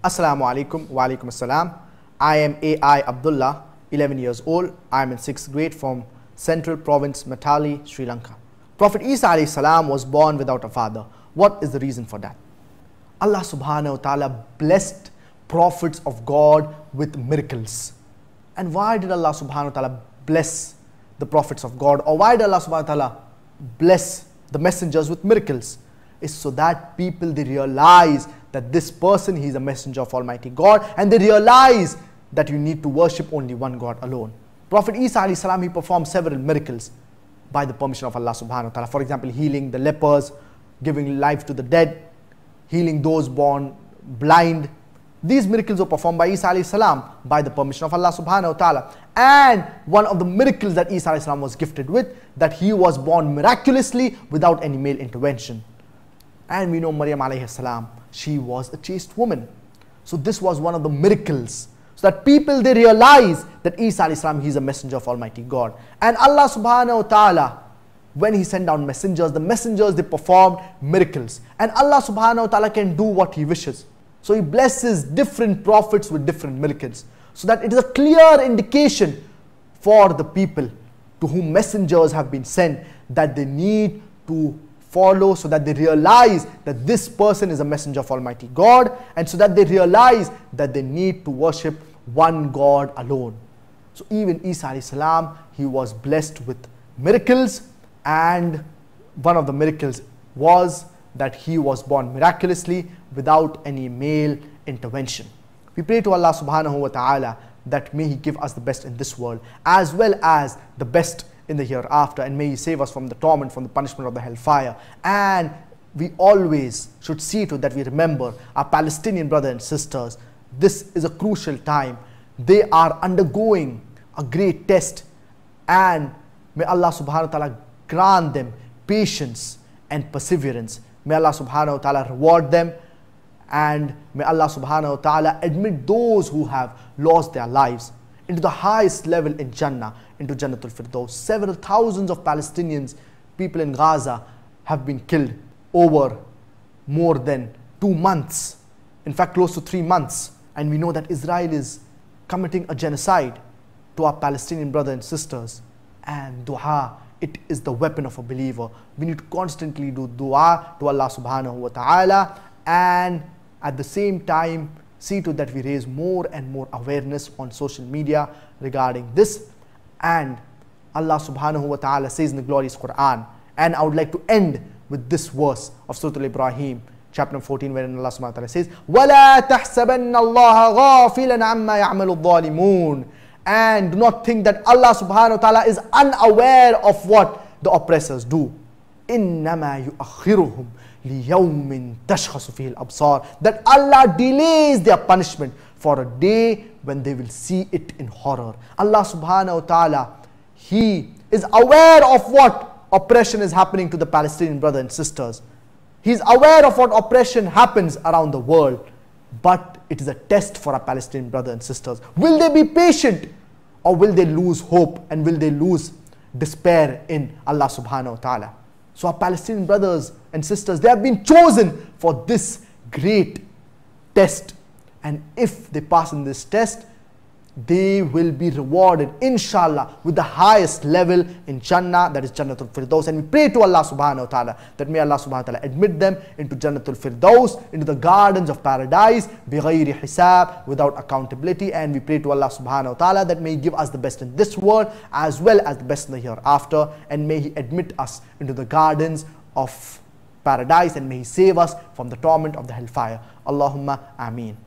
Assalamu alaikum wa alaikum assalam. I am A.I. Abdullah, 11 years old. I am in 6th grade from Central Province, Matali, Sri Lanka. Prophet Isa alayhi salam was born without a father. What is the reason for that? Allah subhanahu wa ta'ala blessed prophets of God with miracles. And why did Allah subhanahu wa ta'ala bless the prophets of God, or why did Allah subhanahu wa ta'ala bless the messengers with miracles? It's so that people, they realize that this person, he is a messenger of Almighty God, and they realize that you need to worship only one God alone. Prophet Isa alayhi salam, he performed several miracles by the permission of Allah subhanahu wa ta'ala. For example, healing the lepers, giving life to the dead, healing those born blind. These miracles were performed by Isa alayhi salam by the permission of Allah subhanahu wa ta'ala. And one of the miracles that Isa alayhi salam was gifted with, that he was born miraculously without any male intervention. And we know Maryam alayhi salam, she was a chaste woman. So this was one of the miracles, so that people, they realize that Isa alayhi salam, he is a messenger of Almighty God. And Allah subhanahu wa ta'ala, when he sent down messengers, the messengers, they performed miracles. And Allah subhanahu wa ta'ala can do what he wishes. So he blesses different prophets with different miracles, so that it is a clear indication for the people to whom messengers have been sent, that they need to follow, so that they realize that this person is a messenger of Almighty God, and so that they realize that they need to worship one God alone. So even Isa alayhi salam, he was blessed with miracles, and one of the miracles was that he was born miraculously without any male intervention. We pray to Allah subhanahu wa ta'ala that may he give us the best in this world as well as the best in the hereafter, and may he save us from the torment, from the punishment of the hellfire. And we always should see to that we remember our Palestinian brothers and sisters. This is a crucial time. They are undergoing a great test, and may Allah subhanahu wa ta'ala grant them patience and perseverance. May Allah subhanahu wa ta'ala reward them, and may Allah subhanahu wa ta'ala admit those who have lost their lives into the highest level in Jannah, into Jannatul Firdaus. Several thousands of Palestinians, people in Gaza, have been killed over more than 2 months. In fact, close to 3 months. And we know that Israel is committing a genocide to our Palestinian brothers and sisters. And dua, it is the weapon of a believer. We need to constantly do dua to Allah subhanahu wa ta'ala, and at the same time see to that we raise more and more awareness on social media regarding this. And Allah subhanahu wa ta'ala says in the glorious Quran, and I would like to end with this verse of Surah Al-Ibrahim, chapter 14, wherein Allah subhanahu wa ta'ala says, وَلَا تَحْسَبَنَّ اللَّهَ غَافِلًا عَمَّا يَعْمَلُ الظَّالِمُونَ. And do not think that Allah subhanahu wa ta'ala is unaware of what the oppressors do. إِنَّمَا يُؤَخِّرُهُمْ لِيَوْمٍ تَشْخَصُ فِيهِ الْأَبْصَارِ. That Allah delays their punishment for a day when they will see it in horror. Allah subhanahu wa ta'ala, he is aware of what oppression is happening to the Palestinian brothers and sisters. He is aware of what oppression happens around the world. But it is a test for our Palestinian brothers and sisters. Will they be patient, or will they lose hope, and will they lose despair in Allah subhanahu wa ta'ala? So our Palestinian brothers and sisters, they have been chosen for this great test. And if they pass in this test, they will be rewarded, inshallah, with the highest level in Jannah, that is Jannatul Firdaus. And we pray to Allah subhanahu wa ta'ala that may Allah subhanahu wa ta'ala admit them into Jannatul Firdaus, into the gardens of paradise, bighayri hisab, without accountability. And we pray to Allah subhanahu wa ta'ala that may he give us the best in this world as well as the best in the hereafter, and may he admit us into the gardens of paradise, and may he save us from the torment of the hellfire. Allahumma ameen.